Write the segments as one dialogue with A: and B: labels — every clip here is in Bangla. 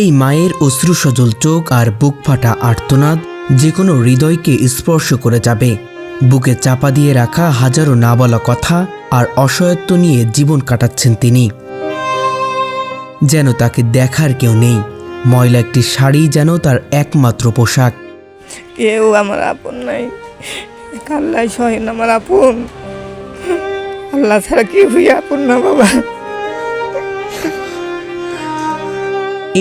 A: এই মায়ের অশ্রুসজল চোখ আর বুক ফাটা আর্তনাদ যে কোনো হৃদয়কে স্পর্শ করে যাবে। বুকে চাপা দিয়ে রাখা হাজারো না বলা কথা আর অসহায়ত্ব নিয়ে জীবন কাটাচ্ছেন তিনি। যেন তাকে দেখার কেউ নেই। ময়লা একটি শাড়ি যেন তার একমাত্র পোশাক।
B: কেউ আমার আপন নাই, আল্লাহ সহেন আমার আপন। আল্লাহ ছাড়া কেউই আপন না বাবা।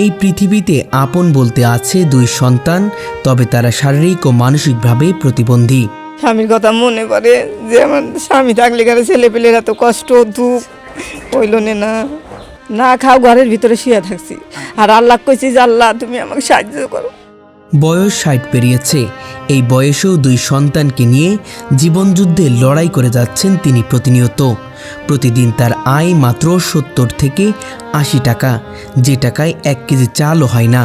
A: এই পৃথিবীতে আপন বলতে আছে 2 সন্তান, তবে তারা শারীরিক ও মানসিকভাবে প্রতিবন্ধী।
B: স্বামীর কথা মনে পড়ে যে আমার স্বামী থাকলে ঘরে ছেলেপেলের এত কষ্ট দুঃখ হইল না, না খাও ঘরের ভিতরে শুয়ে থাকছি। আর আল্লাহ কইছি যে আল্লাহ তুমি আমাকে সাহায্য করো।
A: বয়স 60 পেরিয়েছে। এই বয়সেও 2 সন্তানকে নিয়ে জীবনযুদ্ধে লড়াই করে যাচ্ছেন তিনি প্রতিনিয়ত। প্রতিদিন তার আয় মাত্র 70 থেকে 80 টাকা, যে টাকায় 1 কেজি চালও হয় না।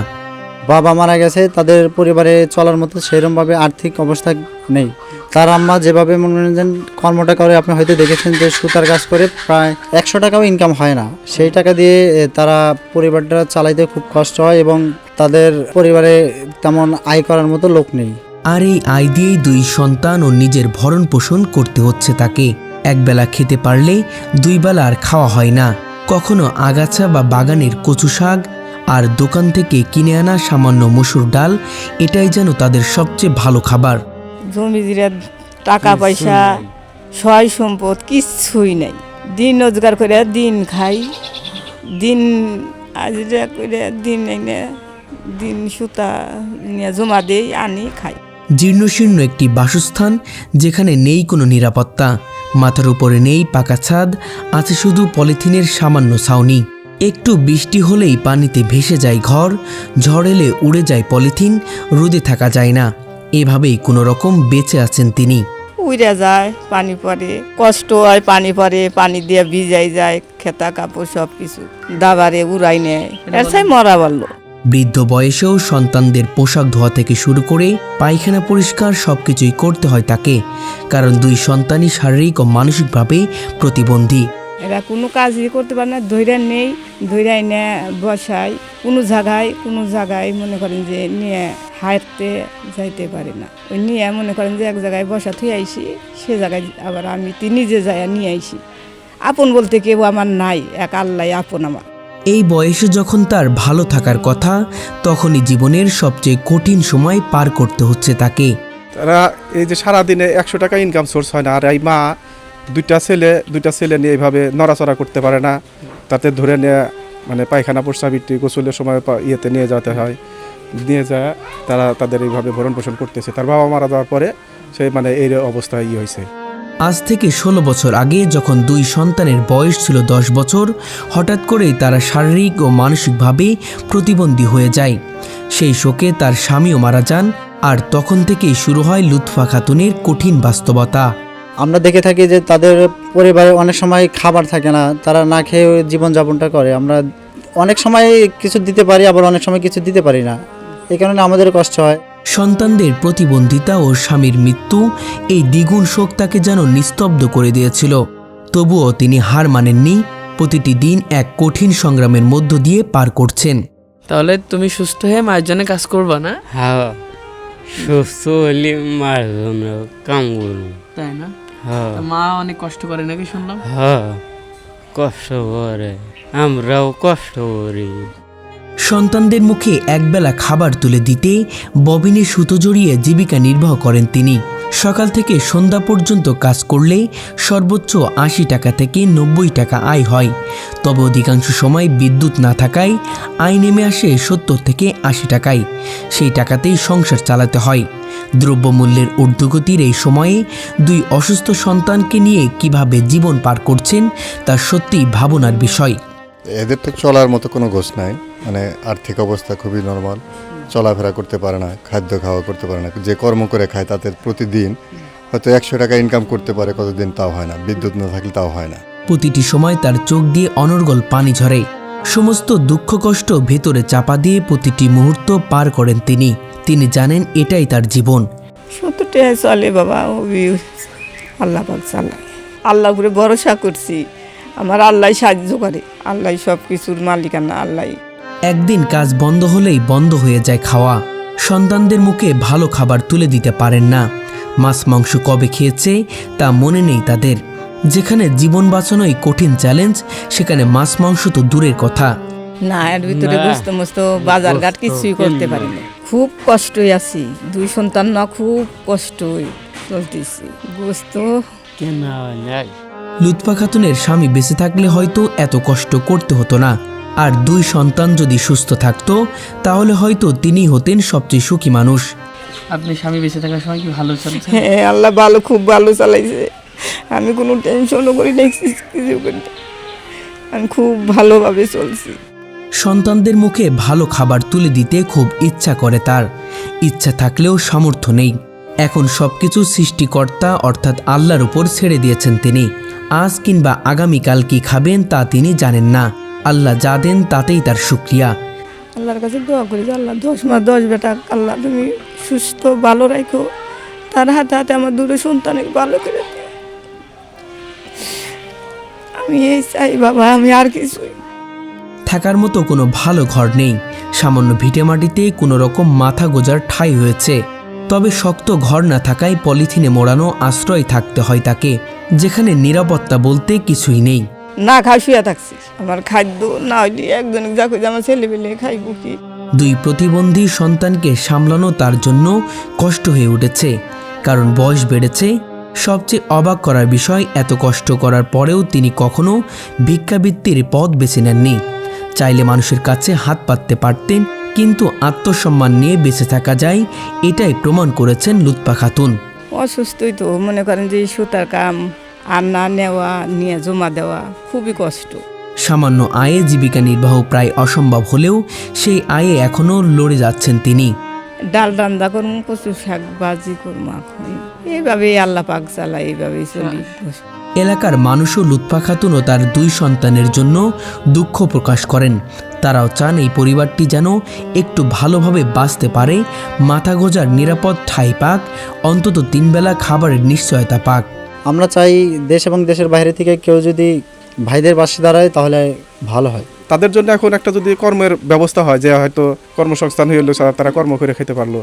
C: বাবা মারা গেছে, তাদের পরিবারে চলার মতো সেরকমভাবে আর্থিক অবস্থা নেই। তার আম্মা যেভাবে মনোরঞ্জন কর্মটা করে, আপনি হয়তো দেখেছেন যে সুতার কাজ করে প্রায় 100 টাকাও ইনকাম হয় না। সেই টাকা দিয়ে তারা পরিবারটা চালাইতে খুব কষ্ট হয় এবং তাদের পরিবারে তেমন আয় করার মতো লোক নেই।
A: আর এই আয় দিয়েই 2 সন্তান ও নিজের ভরণ পোষণ করতে হচ্ছে তাকে। একবেলা খেতে পারলে 2 বেলা আর খাওয়া হয় না। কখনো আগাছা বা বাগানের কচু শাক আর দোকান থেকে কিনে আনা সামান্য মসুর ডাল, এটাই যেন তাদের সবচেয়ে ভালো খাবার।
B: জমি জিরা টাকা পয়সা সয় সম্পদ কিচ্ছুই নাই। দিন রোজগার করে দিন খাই, দিন হাজিরা করে দিন এনে দিন সুতা নিয়ে জমা দেই, আনি খাই।
A: জীর্ণশীর্ণ একটি বাসস্থান, যেখানে নেই কোনো নিরাপত্তা। মাথার উপরে নেই পাকা ছাদ, আছে শুধু পলিথিনের সামান্য ছাউনি। একটু বৃষ্টি হলেই পানিতে ভেসে যায় ঘর, ঝড় এলে উড়ে যায় পলিথিন, রোদে থাকা যায় না। এভাবেই কোনো রকম বেঁচে আছেন তিনি।
B: উড়ে যায়, পানি পড়ে, কষ্ট হয়, পানি পড়ে, পানি দিয়ে ভিজাই যায়, খেতা কাপড় সব কিছু দাবারে উড়াই নেয়। এর চাই মরা বললো।
A: বৃদ্ধ বয়সেও সন্তানদের পোশাক ধোয়া থেকে শুরু করে পায়খানা পরিষ্কার সবকিছুই করতে হয় তাকে, কারণ 2 সন্তানই শারীরিক ও মানসিকভাবে প্রতিবন্ধী।
B: এরা কোনো কাজই করতে পারে না, ধৈর্য নেই, ধৈর্য এনে বসায় কোনো জায়গায় মনে করেন যে নিয়ে হাঁটতে যাইতে পারে না। ওই নিয়ে মনে করেন যে এক জায়গায় বসা থুয়ে আইসি, সে জায়গায় আবার আমি নিজে যাই নিয়ে আইসি। আপন বলতে কেউ আমার নাই, এক আল্লাহ আপন আমার।
A: এই বয়সে যখন তার ভালো থাকার কথা, তখনই জীবনের সবচেয়ে কঠিন সময় পার করতে হচ্ছে তাকে।
D: তারা এই যে সারাদিনে 100 টাকা ইনকাম সোর্স হয় না, আর এই মা দুইটা ছেলে নিয়ে এইভাবে নড়াচড়া করতে পারে না। তাতে ধরে নিয়ে মানে পায়খানা প্রস্রাব ইত্যাদি গোসলের সময় ইয়েতে নিয়ে যেতে হয়, নিয়ে যায় তারা তাদের এইভাবে ভরণ পোষণ করতেছে। তার বাবা মারা যাওয়ার পরে সেই মানে এই অবস্থায় হয়েছে।
A: আজ থেকে 16 বছর আগে, যখন 2 সন্তানের বয়স ছিল 10 বছর, হঠাৎ করেই তারা শারীরিক ও মানসিকভাবে প্রতিবন্ধী হয়ে যায়। সেই শোকে তার স্বামীও মারা যান, আর তখন থেকেই শুরু হয় লুৎফা খাতুনের কঠিন বাস্তবতা।
C: আমরা দেখে থাকি যে তাদের পরিবারে অনেক সময় খাবার থাকে না, তারা না খেয়ে জীবনযাপনটা করে। আমরা অনেক সময় কিছু দিতে পারি, আবার অনেক সময় কিছু দিতে পারি না, এই কারণে আমাদের কষ্ট হয়।
A: সন্তানদের প্রতিবন্ধিতা ও স্বামীর মৃত্যু, এই দ্বিগুণ শোক তাকে যেন নিস্তব্ধ করে দিয়েছিল। তবুও তিনি হার মানেননি। প্রতিটি দিন এক কঠিন সংগ্রামের মধ্য দিয়ে পার করছেন।
E: তাহলে তুমি সুস্থ হয়ে মায়ের জন্য কাজ করবা না?
F: হ্যাঁ, সুস্থ হলে মার জন্য কাম করবো।
E: তাই না?
F: হ্যাঁ
E: মা অনেক কষ্ট করে নাকি শুনলাম?
F: হ্যাঁ, কষ্ট করে, আমরাও কষ্ট করি।
A: সন্তানদের মুখে একবেলা খাবার তুলে দিতে ববিনে সুতো জড়িয়ে জীবিকা নির্বাহ করেন তিনি। সকাল থেকে সন্ধ্যা পর্যন্ত কাজ করলে সর্বোচ্চ 80 টাকা থেকে 90 টাকা আয় হয়। তবে অধিকাংশ সময় বিদ্যুৎ না থাকায় আয় নেমে আসে 70 থেকে 80 টাকায়। সেই টাকাতেই সংসার চালাতে হয়। দ্রব্যমূল্যের ঊর্ধ্বগতির এই সময়ে 2 অসুস্থ সন্তানকে নিয়ে কিভাবে জীবন পার করছেন তা সত্যিই ভাবনার বিষয়।
G: এদের তো চলার মতো কোনো গোছ নাই, মানে আর্থিক অবস্থা খুবই নরমাল, চলাফেরা করতে পারে না, খাদ্য খাওয়া করতে পারে না। যে কর্ম করে খায় তাদের প্রতিদিন হয়তো 100 টাকা ইনকাম করতে পারে, কতদিন তাও হয় না, বিদ্যুৎ না থাকলে তাও হয় না।
A: প্রতিটি সময় তার চোখ দিয়ে অনর্গল পানি ঝরে। সমস্ত দুঃখ কষ্ট ভেতরে চাপা দিয়ে প্রতিটি মুহূর্ত পার করেন তিনি। তিনি জানেন এটাই তার জীবন।
B: 70 টাকা চলে বাবা, আল্লাহ পাক চালায়। আল্লাহ করে ভরসা করছি, আমার আল্লাহ সাহায্য করে, আল্লাহ সব কিছুর মালিকানা আল্লাহ।
A: একদিন কাজ বন্ধ হলেই বন্ধ হয়ে যায় খাওয়া। সন্তানদের মুখে ভালো খাবার তুলে দিতে পারেন না। মাছ মাংস কবে খেয়েছে তা মনে নেই তাদের। যেখানে জীবন বাঁচানোই কঠিন চ্যালেঞ্জ, সেখানে মাছ মাংস তো দূরের কথা।
B: না, এর ভিতরে গোস্ত মোস্ত বাজার ঘাট কিছুই করতে পারিনি। খুব কষ্টই আছি, 2 সন্তান না, খুব কষ্টই চলতেছি। গোস্ত
F: কেন
A: লুৎফা খাতুনের স্বামী বেঁচে থাকলে হয়তো এত কষ্ট করতে হতো না। আর 2 সন্তান যদি সুস্থ থাকতো তাহলে হয়তো তিনি হতেন সবচেয়ে সুখী মানুষ।
E: আপনি স্বামী বেঁচে থাকার সময় কি ভালো চলছে?
B: হ্যাঁ, আল্লাহ ভালো, খুব ভালো চালাইছে। আমি কোনো টেনশনও করি না, কিছু করি না। আমি খুব ভালোভাবে চলছি।
A: সন্তানদের মুখে ভালো খাবার তুলে দিতে খুব ইচ্ছা করে তার। ইচ্ছা থাকলেও সামর্থ্য নেই। এখন সবকিছু সৃষ্টিকর্তা অর্থাৎ আল্লাহর উপর ছেড়ে দিয়েছেন তিনি। আজ কিংবা আগামীকাল কি খাবেন তা তিনি জানেন না। আল্লাহ যা দেন তাতেই তার শুকরিয়া।
B: আল্লাহর কাছে দোয়া করি যে আল্লাহ 10 মাস 10 বেটা আল্লাহ তুমি সুস্থ ভালো রাখো। তার হাতে হাতে আমার 2 সন্তানকে ভালো করে দিও। আমি এই চাই বাবা, আমি আর কিছুই।
A: থাকার মতো কোনো ভালো ঘর নেই। সামান্য ভিটেমাটিতে কোনো রকম মাথা গোজার ঠাঁই হয়েছে। তবে শক্ত ঘর না থাকায় পলিথিনে মোড়ানো আশ্রয় থাকতে হয় তাকে, যেখানে নিরাপত্তা বলতে কিছুই নেই।
B: না খাই শুয়ে থাকছি, আমার খাদ্য না হইলে একজন যা কই আমার ছেলে পেলে খাইব কি।
A: 2 প্রতিবন্ধী সন্তানকে সামলানো তার জন্য কষ্ট হয়ে উঠেছে, কারণ বয়স বেড়েছে। সবচেয়ে অবাক করার বিষয়, এত কষ্ট করার পরেও তিনি কখনো ভিক্ষাবৃত্তির পথ বেছে নেননি। চাইলে মানুষের কাছে হাত পাততে পারতেন, কিন্তু আত্মসম্মান নিয়ে বেঁচে থাকা যায়, এটাই প্রমাণ করেছেন লুৎফা খাতুন।
B: অসুস্থই তো, মনে করেন যে সুতার কাম আর না নেওয়া নিয়ে জমা দেওয়া খুবই কষ্ট।
A: সামান্য আয়ে জীবিকা নির্বাহ প্রায় অসম্ভব হলেও সেই আয়ে এখনও লড়ে যাচ্ছেন তিনি।
B: ডাল রান্না করুন, কচু শাক ভাজি করুন, এখন এইভাবেই আল্লাহ পাক চালায়, এইভাবেই চলি।
A: এলাকার মানুষও লুৎফা খাতুন ও তার 2 সন্তানের জন্য দুঃখ প্রকাশ করেন। তারাও চান এই পরিবারটি যেন একটু ভালোভাবে বাঁচতে পারে, মাথা গোজার নিরাপদ ঠাঁই পাক, অন্তত 3 বেলা খাবারের নিশ্চয়তা পাক।
C: আমরা চাই দেশ এবং দেশের বাইরে থেকে কেউ যদি ভাইদের পাশে দাঁড়ায় তাহলে ভালো হয়।
D: তাদের জন্য এখন একটা যদি কর্মের ব্যবস্থা হয়, যে হয়তো কর্মসংস্থান হয়ে হলো, তারা কর্ম করে খেতে পারলো।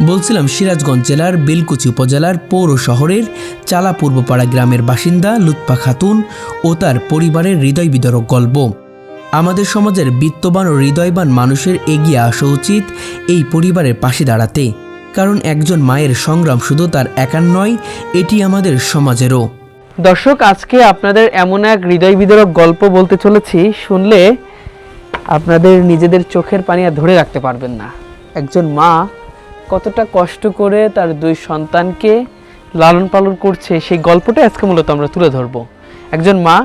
A: বলছিলাম সিরাজগঞ্জ জেলার বেলকুচি উপজেলার পৌর শহরের চালা পূর্বপাড়া গ্রামের বাসিন্দা লুৎফা খাতুন ও তার পরিবারের হৃদয় বিদারক গল্প। আমাদের সমাজের বিত্তবান ও হৃদয়বান মানুষের এগিয়ে আসা উচিত এই পরিবারের পাশে দাঁড়াতে, কারণ একজন মায়ের সংগ্রাম শুধু তার একার নয়, এটি আমাদের সমাজেরও।
E: দর্শক, আজকে আপনাদের এমন এক হৃদয় বিদারক গল্প বলতে চলেছি, শুনলে আপনাদের নিজেদের চোখের পানি আর ধরে রাখতে পারবেন না। একজন মা কতটা কষ্ট করে তার 2 সন্তানকে লালন পালন করছে, সেই গল্পটা আজকে মূলত আমরা তুলে ধরব। একজন মা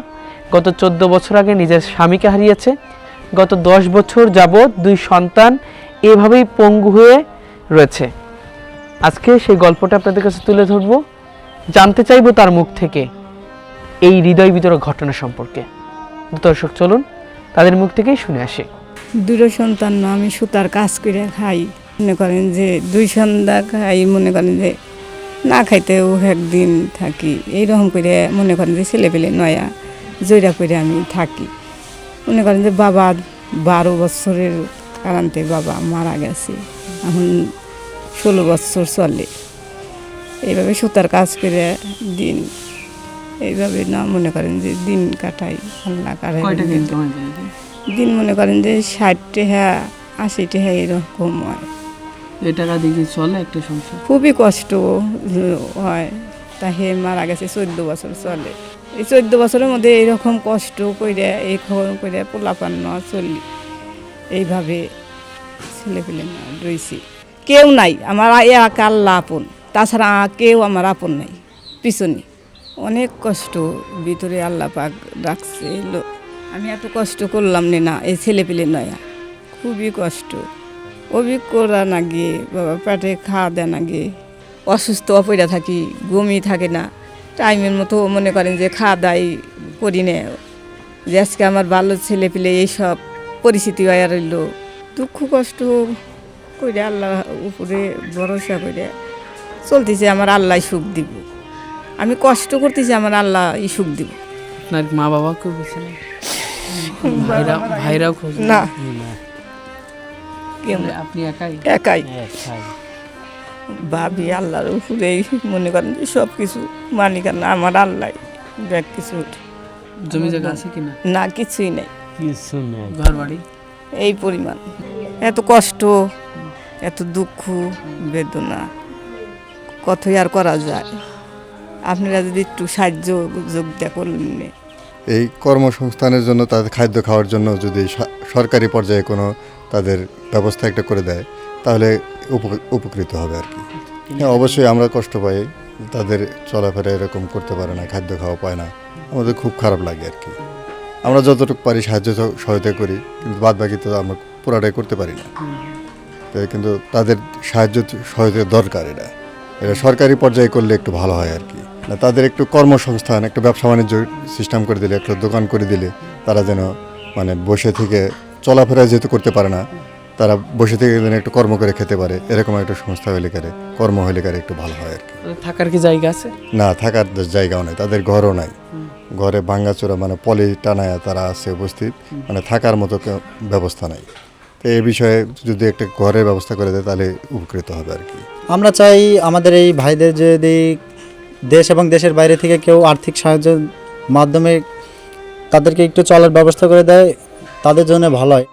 E: গত 14 বছর আগে নিজের স্বামীকে হারিয়েছে। গত 10 বছর যাবৎ 2 সন্তান এভাবেই পঙ্গু হয়ে রয়েছে। আজকে সেই গল্পটা আপনাদের কাছে তুলে ধরব, জানতে চাইব তার মুখ থেকে এই হৃদয় বিদারক ঘটনা সম্পর্কে। দর্শক, চলুন তাদের মুখ থেকেই শুনে আসি।
B: 2 সন্তান না, আমি সুতার কাজ করে খাই। মনে করেন যে 2 সন্ধ্যা খাই, মনে করেন যে না খাইতেও একদিন থাকি। এইরকম করে মনে করেন যে ছেলে পেলে নয়া জয়রা করে আমি থাকি। মনে করেন যে বাবা 12 বছরের কারণতে বাবা মারা গেছে, এখন 16 বছর চলে। এইভাবে সুতার কাজ করে দিন এইভাবে না মনে করেন যে দিন কাটাই। আল্লাহ কাটাই দিন মনে করেন যে 60 টাকা 80 টাকা এরকম হয়।
E: এই টাকা দিয়ে চলে একটা সংসার?
B: খুবই কষ্ট হয়। তাহে মারা গেছে 14 বছর চলে। এই 14 বছরের মধ্যে এইরকম কষ্ট করে এই খবর করে পোলাপান না চলি, এইভাবে ছেলে পেলে না রয়েছি। কেউ নাই আমার, এক আল্লাহ আপন, তাছাড়া কেউ আমার আপন নাই পিছনে। অনেক কষ্ট ভিতরে আল্লাহ পাক রাখছে। আমি এত কষ্ট করলাম না এই ছেলে পেলে নয়া, খুবই কষ্ট। অভিজ্ঞতা না গিয়ে বাবা পেটে খাওয়া দেয় না গিয়ে, অসুস্থ অপইরা থাকি, ঘুমই থাকে না টাইমের মতো। মনে করেন যে খাওয়া দায় করি না, যে আজকে আমার ভালো ছেলে পেলে এইসব পরিস্থিতি হয়ে রইল। দুঃখ কষ্ট করে আল্লাহ উপরে ভরসা করে চলতেছে, আমার আল্লাহ সুখ দিব। আমি কষ্ট করতেছি, আমার আল্লাহ সুখ দিব।
E: আপনার মা বাবা কেউ বেছে নেই? ভাইরাও খোঁজ
B: না, কেমন
E: আপনি একাই?
B: একাই
F: একাই।
B: ভাবি আল্লাহর উপরেই মনে করেন যে সব কিছু মালিকানা আমার আল্লাহ, ব্যাগ কিছু
E: জমি জায়গা আছে কিনা?
B: না, কিছুই নেই।
F: কিছু নেই।
E: ঘর বাড়ি?
B: এই পরিমাণ এত কষ্ট, এত দুঃখ বেদনা কতই আর করা যায়। আপনারা যদি একটু সাহায্য যোগদা করলেন।
G: এই কর্মসংস্থানের জন্য, তাদের খাদ্য খাওয়ার জন্য যদি সরকারি পর্যায়ে কোনো তাদের ব্যবস্থা একটা করে দেয় তাহলে উপকৃত হবে আর কি। হ্যাঁ, অবশ্যই আমরা কষ্ট পাই, তাদের চলাফেরা এরকম করতে পারে না, খাদ্য খাওয়া পায় না, আমাদের খুব খারাপ লাগে আর কি। আমরা যতটুকু পারি সাহায্য সহায়তা করি, কিন্তু বাদ বাকি তো আমরা পুরাটাই করতে পারি না। তো কিন্তু তাদের সাহায্য সহায়তা দরকার, এটা সরকারি পর্যায়ে করলে একটু ভালো হয় আর কি। না, তাদের একটু কর্মসংস্থান, একটু ব্যবসা বাণিজ্য সিস্টেম করে দিলে, একটা দোকান করে দিলে, তারা যেন মানে বসে থেকে চলাফেরা যেহেতু করতে পারে না, তারা বসে থেকে যেন একটু কর্ম করে খেতে পারে, এরকম একটা সংস্থা হলে কারে, কর্ম হলে কারে একটু ভালো হয় আর কি।
E: থাকার কি জায়গা আছে?
G: না, থাকার জায়গাও নেই, তাদের ঘরও নাই, ঘরে ভাঙ্গাচোরা মানে পলি টানায় তারা আছে উপস্থিত, মানে থাকার মতো ব্যবস্থা নাই। তো এই বিষয়ে যদি একটা ঘরের ব্যবস্থা করে দেয় তাহলে উপকৃত হবে আর কি।
C: আমরা চাই আমাদের এই ভাইদের যদি দেশ এবং দেশের বাইরে থেকে কেউ আর্থিক সাহায্যের মাধ্যমে তাদেরকে একটু চলার ব্যবস্থা করে দেয়, তাদের জন্য ভালো হয়।